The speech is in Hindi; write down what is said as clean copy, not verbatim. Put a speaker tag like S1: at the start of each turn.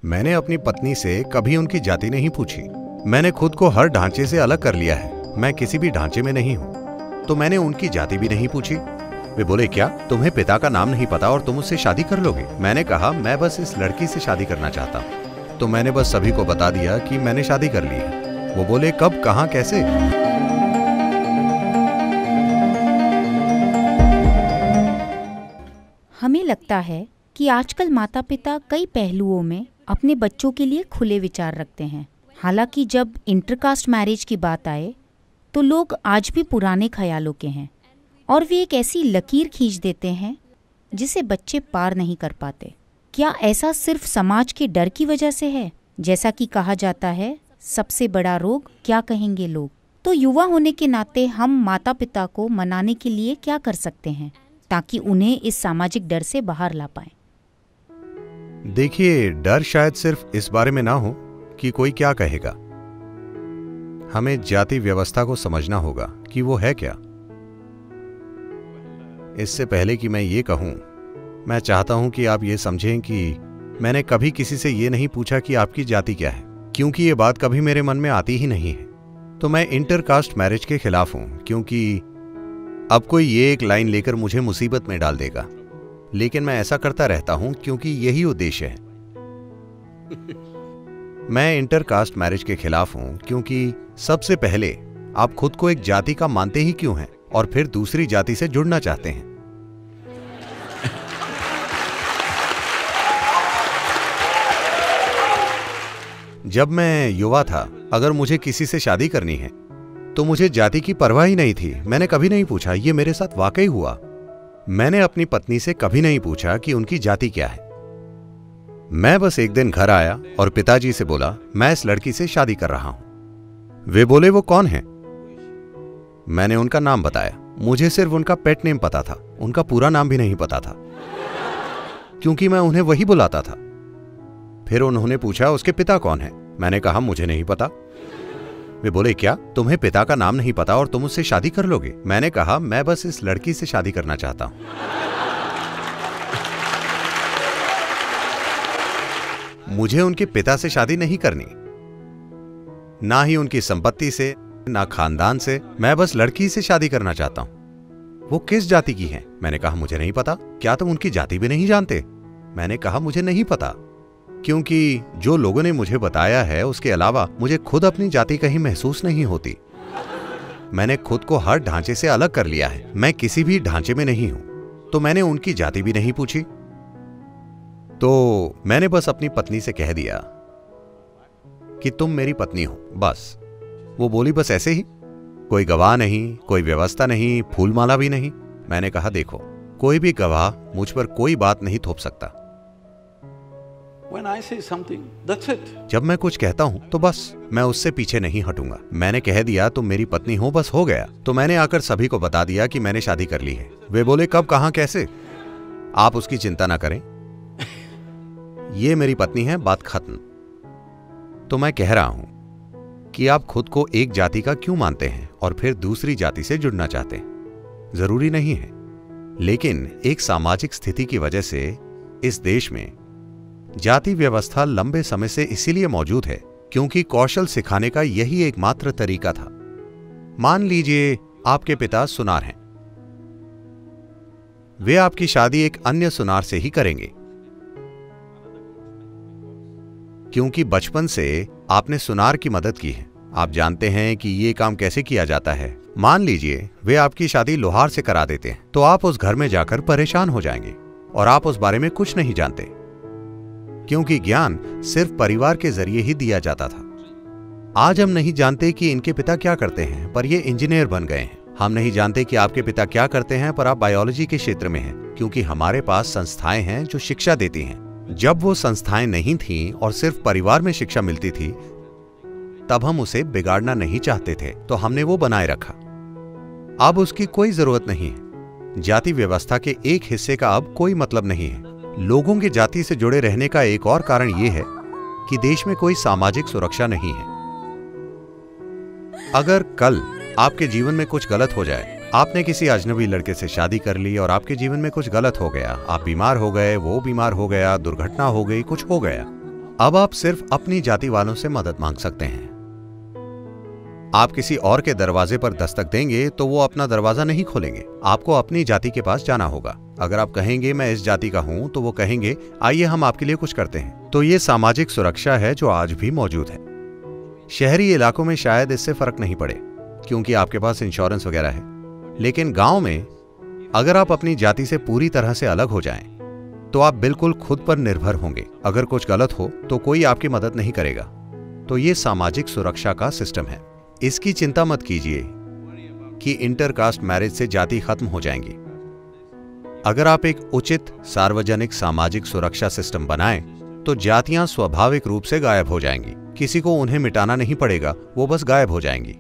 S1: मैंने अपनी पत्नी से कभी उनकी जाति नहीं पूछी। मैंने खुद को हर ढांचे से अलग कर लिया है। मैं किसी भी ढांचे में नहीं हूँ, तो मैंने उनकी जाति भी नहीं पूछी। वे बोले, क्या तुम्हें पिता का नाम नहीं पता और तुम उससे शादी कर लोगे? मैंने कहा, मैं बस इस लड़की से शादी करना चाहता हूँ। तो मैंने बस सभी को बता दिया कि मैंने शादी कर ली है। वो बोले, कब, कहाँ, कैसे?
S2: हमें लगता है कि आजकल माता पिता कई पहलुओं में अपने बच्चों के लिए खुले विचार रखते हैं। हालांकि जब इंटरकास्ट मैरिज की बात आए तो लोग आज भी पुराने ख्यालों के हैं और वे एक ऐसी लकीर खींच देते हैं जिसे बच्चे पार नहीं कर पाते। क्या ऐसा सिर्फ समाज के डर की वजह से है? जैसा कि कहा जाता है, सबसे बड़ा रोग क्या कहेंगे लोग। तो युवा होने के नाते हम माता पिता को मनाने के लिए क्या कर सकते हैं ताकि उन्हें इस सामाजिक डर से बाहर ला पाएं?
S1: देखिए, डर शायद सिर्फ इस बारे में ना हो कि कोई क्या कहेगा। हमें जाति व्यवस्था को समझना होगा कि वो है क्या। इससे पहले कि मैं ये कहूं, मैं चाहता हूं कि आप ये समझें कि मैंने कभी किसी से ये नहीं पूछा कि आपकी जाति क्या है, क्योंकि ये बात कभी मेरे मन में आती ही नहीं है। तो मैं इंटरकास्ट मैरिज के खिलाफ हूं, क्योंकि अब कोई ये एक लाइन लेकर मुझे मुसीबत में डाल देगा। लेकिन मैं ऐसा करता रहता हूं क्योंकि यही उद्देश्य है। मैं इंटरकास्ट मैरिज के खिलाफ हूं क्योंकि सबसे पहले आप खुद को एक जाति का मानते ही क्यों हैं और फिर दूसरी जाति से जुड़ना चाहते हैं। जब मैं युवा था, अगर मुझे किसी से शादी करनी है तो मुझे जाति की परवाह ही नहीं थी। मैंने कभी नहीं पूछा। ये मेरे साथ वाकई हुआ। मैंने अपनी पत्नी से कभी नहीं पूछा कि उनकी जाति क्या है। मैं बस एक दिन घर आया और पिताजी से बोला, मैं इस लड़की से शादी कर रहा हूं। वे बोले, वो कौन है? मैंने उनका नाम बताया। मुझे सिर्फ उनका पेट नेम पता था, उनका पूरा नाम भी नहीं पता था, क्योंकि मैं उन्हें वही बुलाता था। फिर उन्होंने पूछा, उसके पिता कौन है? मैंने कहा, मुझे नहीं पता। वे बोले, क्या तुम्हें पिता का नाम नहीं पता और तुम उससे शादी कर लोगे? मैंने कहा, मैं बस इस लड़की से शादी करना चाहता हूं। मुझे उनके पिता से शादी नहीं करनी, ना ही उनकी संपत्ति से, ना खानदान से। मैं बस लड़की से शादी करना चाहता हूं। वो किस जाति की है? मैंने कहा, मुझे नहीं पता। क्या तुम उनकी जाति भी नहीं जानते? मैंने कहा, मुझे नहीं पता, क्योंकि जो लोगों ने मुझे बताया है उसके अलावा मुझे खुद अपनी जाति कहीं महसूस नहीं होती। मैंने खुद को हर ढांचे से अलग कर लिया है। मैं किसी भी ढांचे में नहीं हूं, तो मैंने उनकी जाति भी नहीं पूछी। तो मैंने बस अपनी पत्नी से कह दिया कि तुम मेरी पत्नी हो, बस। वो बोली, बस ऐसे ही? कोई गवाह नहीं, कोई व्यवस्था नहीं, फूलमाला भी नहीं? मैंने कहा, देखो, कोई भी गवाह मुझ पर कोई बात नहीं थोप सकता।
S3: When I say something, that's it.
S1: जब मैं कुछ कहता हूं तो बस, मैं उससे पीछे नहीं हटूंगा। मैंने कह दिया, तुम मेरी पत्नी हो, बस हो गया। तो मैंने आकर सभी को बता दिया कि मैंने शादी कर ली है। वे बोले, कब, कहां, कैसे? आप उसकी चिंता ना करें, ये मेरी पत्नी है, बात खत्म। तो मैं कह रहा हूं कि आप खुद को एक जाति का क्यों मानते हैं और फिर दूसरी जाति से जुड़ना चाहते हैं? जरूरी नहीं है, लेकिन एक सामाजिक स्थिति की वजह से इस देश में जाति व्यवस्था लंबे समय से इसीलिए मौजूद है क्योंकि कौशल सिखाने का यही एकमात्र तरीका था। मान लीजिए आपके पिता सुनार हैं, वे आपकी शादी एक अन्य सुनार से ही करेंगे, क्योंकि बचपन से आपने सुनार की मदद की है। आप जानते हैं कि ये काम कैसे किया जाता है। मान लीजिए वे आपकी शादी लोहार से करा देते हैं, तो आप उस घर में जाकर परेशान हो जाएंगे और आप उस बारे में कुछ नहीं जानते, क्योंकि ज्ञान सिर्फ परिवार के जरिए ही दिया जाता था। आज हम नहीं जानते कि इनके पिता क्या करते हैं, पर ये इंजीनियर बन गए हैं। हम नहीं जानते कि आपके पिता क्या करते हैं, पर आप बायोलॉजी के क्षेत्र में हैं, क्योंकि हमारे पास संस्थाएं हैं जो शिक्षा देती हैं। जब वो संस्थाएं नहीं थीं और सिर्फ परिवार में शिक्षा मिलती थी, तब हम उसे बिगाड़ना नहीं चाहते थे, तो हमने वो बनाए रखा। अब उसकी कोई जरूरत नहीं है। जाति व्यवस्था के एक हिस्से का अब कोई मतलब नहीं है। लोगों के जाति से जुड़े रहने का एक और कारण यह है कि देश में कोई सामाजिक सुरक्षा नहीं है। अगर कल आपके जीवन में कुछ गलत हो जाए, आपने किसी अजनबी लड़के से शादी कर ली और आपके जीवन में कुछ गलत हो गया, आप बीमार हो गए, वो बीमार हो गया, दुर्घटना हो गई, कुछ हो गया, अब आप सिर्फ अपनी जाति वालों से मदद मांग सकते हैं। आप किसी और के दरवाजे पर दस्तक देंगे तो वो अपना दरवाजा नहीं खोलेंगे, आपको अपनी जाति के पास जाना होगा। अगर आप कहेंगे मैं इस जाति का हूं तो वो कहेंगे आइए हम आपके लिए कुछ करते हैं। तो ये सामाजिक सुरक्षा है जो आज भी मौजूद है। शहरी इलाकों में शायद इससे फर्क नहीं पड़े क्योंकि आपके पास इंश्योरेंस वगैरह है, लेकिन गांव में अगर आप अपनी जाति से पूरी तरह से अलग हो जाएं तो आप बिल्कुल खुद पर निर्भर होंगे। अगर कुछ गलत हो तो कोई आपकी मदद नहीं करेगा। तो ये सामाजिक सुरक्षा का सिस्टम है। इसकी चिंता मत कीजिए कि इंटरकास्ट मैरिज से जाति खत्म हो जाएंगी। अगर आप एक उचित सार्वजनिक सामाजिक सुरक्षा सिस्टम बनाएं तो जातियां स्वाभाविक रूप से गायब हो जाएंगी। किसी को उन्हें मिटाना नहीं पड़ेगा, वो बस गायब हो जाएंगी।